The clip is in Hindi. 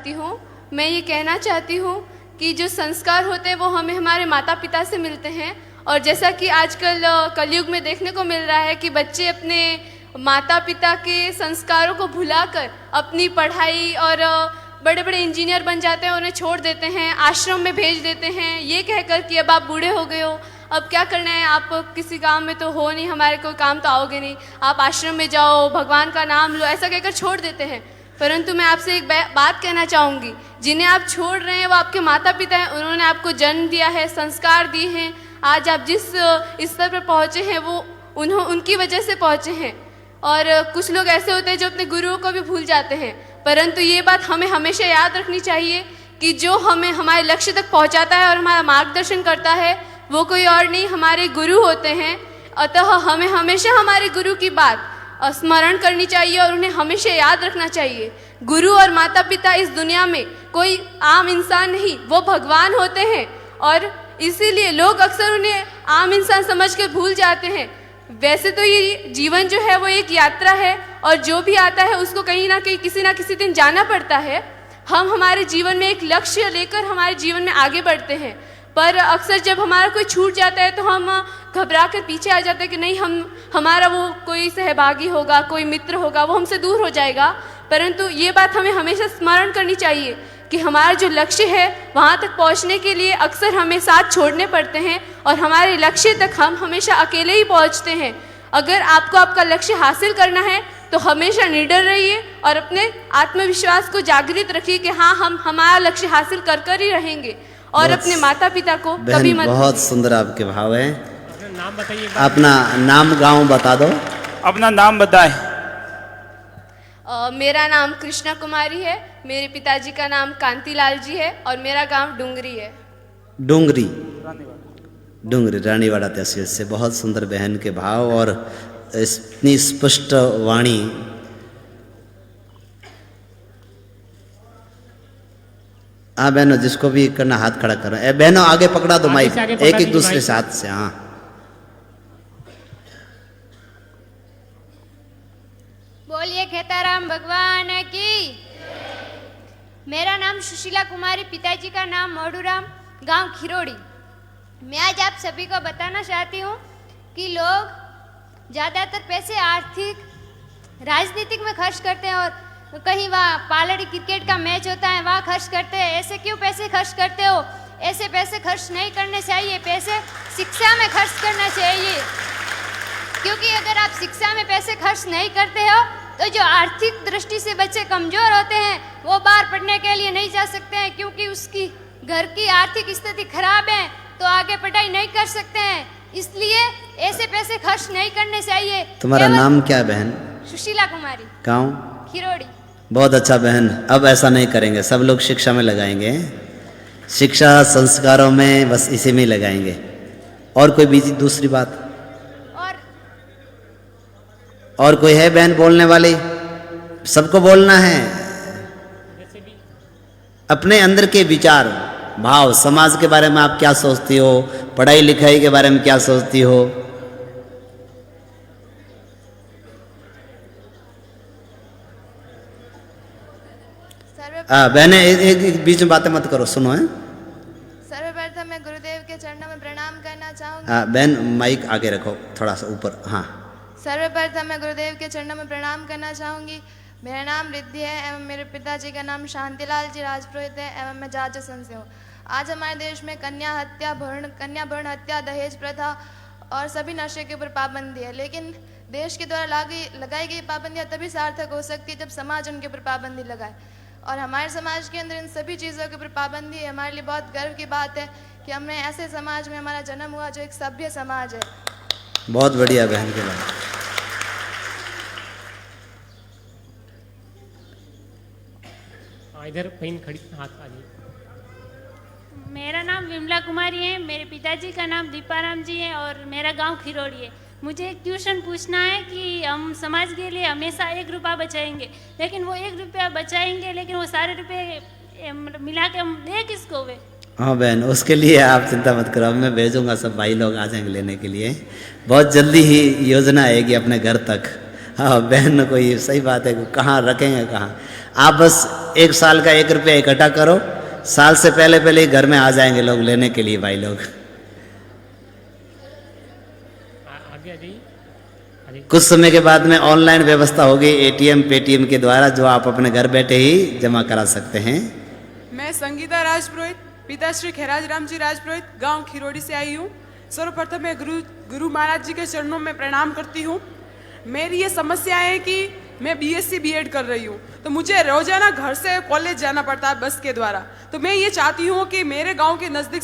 चाहती हूँ। मैं ये कहना चाहती हूँ कि जो संस्कार होते हैं वो हमें हमारे माता पिता से मिलते हैं, और जैसा कि आजकल कलयुग में देखने को मिल रहा है कि बच्चे अपने माता पिता के संस्कारों को भुलाकर अपनी पढ़ाई और बड़े बड़े इंजीनियर बन जाते हैं, उन्हें छोड़ देते हैं, आश्रम में भेज देते हैं ये कहकर कि अब आप बूढ़े हो गए हो, अब क्या करना है, आप किसी काम में तो हो नहीं, हमारे कोई काम तो आओगे नहीं, आप आश्रम में जाओ, भगवान का नाम लो, ऐसा कहकर छोड़ देते हैं। परंतु मैं आपसे एक बात कहना चाहूँगी, जिन्हें आप छोड़ रहे हैं वो आपके माता पिता हैं, उन्होंने आपको जन्म दिया है, संस्कार दिए हैं, आज आप जिस स्तर पर पहुँचे हैं वो उनकी वजह से पहुँचे हैं। और कुछ लोग ऐसे होते हैं जो अपने गुरुओं को भी भूल जाते हैं, परंतु ये बात हमें हमेशा याद रखनी चाहिए कि जो हमें हमारे लक्ष्य तक पहुंचाता है और हमारा मार्गदर्शन करता है वो कोई और नहीं, हमारे गुरु होते हैं। अतः हमें हमेशा हमारे गुरु की बात स्मरण करनी चाहिए और उन्हें हमेशा याद रखना चाहिए। गुरु और माता पिता इस दुनिया में कोई आम इंसान नहीं, वो भगवान होते हैं, और इसीलिए लोग अक्सर उन्हें आम इंसान समझकर भूल जाते हैं। वैसे तो ये जीवन जो है वो एक यात्रा है, और जो भी आता है उसको कहीं ना कहीं किसी ना किसी दिन जाना पड़ता है। हम हमारे जीवन में एक लक्ष्य लेकर हमारे जीवन में आगे बढ़ते हैं, पर अक्सर जब हमारा कोई छूट जाता है तो हम घबरा कर पीछे आ जाते हैं कि नहीं, हमारा वो कोई सहभागी होगा, कोई मित्र होगा, वो हमसे दूर हो जाएगा। परंतु ये बात हमें हमेशा स्मरण करनी चाहिए कि हमारा जो लक्ष्य है वहाँ तक पहुँचने के लिए अक्सर हमें साथ छोड़ने पड़ते हैं, और हमारे लक्ष्य तक हम हमेशा अकेले ही पहुँचते हैं। अगर आपको आपका लक्ष्य हासिल करना है तो हमेशा निडर रहिए और अपने आत्मविश्वास को जागृत रखिए कि हाँ, हम हमारा लक्ष्य हासिल कर ही रहेंगे, और अपने माता पिता को कभी मत। बहुत सुंदर आपके भाव हैं। नाम बताइए, अपना नाम गांव बता दो। अपना नाम बताएं। मेरा नाम कृष्णा कुमारी है, मेरे पिताजी का नाम कांतिलाल जी है, और मेरा गांव डुंगरी है। डुंगरी रानीवाड़ा तहसील से। बहुत सुंदर बहन के भाव और इतनी स्पष्ट वाणी। हाँ बहनों, जिसको भी करना हाथ खड़ा करो। बहनों आगे पकड़ा दो माइक, एक दूसरे से हाथ से। हाँ, बोलिए खेताराम भगवान की। मेरा नाम सुशीला कुमारी, पिताजी का नाम मोडूराम, गांव खिरोड़ी। मैं आज आप सभी को बताना चाहती हूँ कि लोग ज़्यादातर पैसे आर्थिक राजनीतिक में खर्च करते हैं, और कहीं वहाँ पालड़ी क्रिकेट का मैच होता है वहाँ खर्च करते हैं। ऐसे क्यों पैसे खर्च करते हो? ऐसे पैसे खर्च नहीं करने चाहिए, पैसे शिक्षा में खर्च करना चाहिए। क्योंकि अगर आप शिक्षा में पैसे खर्च नहीं करते हो तो जो आर्थिक दृष्टि से बच्चे कमज़ोर होते हैं वो बाहर पढ़ने के लिए नहीं जा सकते हैं, क्योंकि उसकी घर की आर्थिक स्थिति खराब है तो आगे पढ़ाई नहीं कर सकते हैं। इसलिए ऐसे पैसे खर्च नहीं करने चाहिए। तुम्हारा नाम क्या है बहन? सुशीला कुमारी, गाँव खिरोड़ी। बहुत अच्छा बहन, अब ऐसा नहीं करेंगे, सब लोग शिक्षा में लगाएंगे, शिक्षा संस्कारों में, बस इसी में लगाएंगे। और कोई भी दूसरी बात? और कोई है बहन बोलने वाली? सबको बोलना है, अपने अंदर के विचार भाव, समाज के बारे में आप क्या सोचती हो, पढ़ाई लिखाई के बारे में क्या सोचती हो। बहने एक बीच में बातें मत करो, सुनो है। सर्वप्रथम मैं गुरुदेव के चरणों में प्रणाम करना चाहूँगी। बहन माइक आगे रखो, थोड़ा सा ऊपर। हाँ, सर्वप्रथम मैं गुरुदेव के चरणों में प्रणाम करना चाहूँगी। मेरा नाम रिद्धि है एवं मेरे पिताजी का नाम शांतिलाल जी राजपुरोहित है एवं मैं जाजसन से हूँ। आज हमारे देश में कन्या भ्रूण हत्या, दहेज प्रथा और सभी नशे के ऊपर पाबंदी है, लेकिन देश के द्वारा लगाई गई पाबंदियाँ तभी सार्थक हो सकती है जब समाज उनके ऊपर पाबंदी लगाए, और हमारे समाज के अंदर इन सभी चीज़ों के ऊपर पाबंदी है। हमारे लिए बहुत गर्व की बात है कि हमने ऐसे समाज में हमारा जन्म हुआ जो एक सभ्य समाज है। बहुत बढ़िया बहन के बात। इधर बहन खड़ी, हाथ आगे। मेरा नाम विमला कुमारी है, मेरे पिताजी का नाम दीपाराम जी है और मेरा गांव खिरोड़ी है। मुझे एक क्वेश्चन पूछना है कि हम समाज के लिए हमेशा 1 रुपया बचाएंगे, लेकिन वो 1 रुपया बचाएंगे लेकिन वो सारे रुपए मिला के हम दे किसको वे? हाँ बहन, उसके लिए आप चिंता मत करो, मैं भेजूंगा, सब भाई लोग आ जाएंगे लेने के लिए। बहुत जल्दी ही योजना आएगी अपने घर तक। हाँ बहन, कोई सही बात है, कहाँ रखेंगे कहाँ। आप बस 1 साल का 1 रुपया इकट्ठा करो, साल से पहले पहले ही घर में आ जाएंगे लोग लेने के लिए भाई लोग। कुछ समय के बाद में ऑनलाइन व्यवस्था होगी एटीएम पेटीएम के द्वारा, जो आप अपने घर बैठे ही जमा करा सकते हैं। मैं संगीता राजपुरोहित, पिताश्री खैराज राम जी राजपुरोहित, गांव खिरोड़ी से आई हूँ। सर्वप्रथम मैं गुरु महाराज जी के चरणों में प्रणाम करती हूँ। मेरी ये समस्या है कि मैं बीएससी बीएड कर रही हूँ, तो मुझे रोजाना घर से कॉलेज जाना पड़ता है बस के द्वारा। तो मैं ये चाहती हूँ कि मेरे गांव के नज़दीक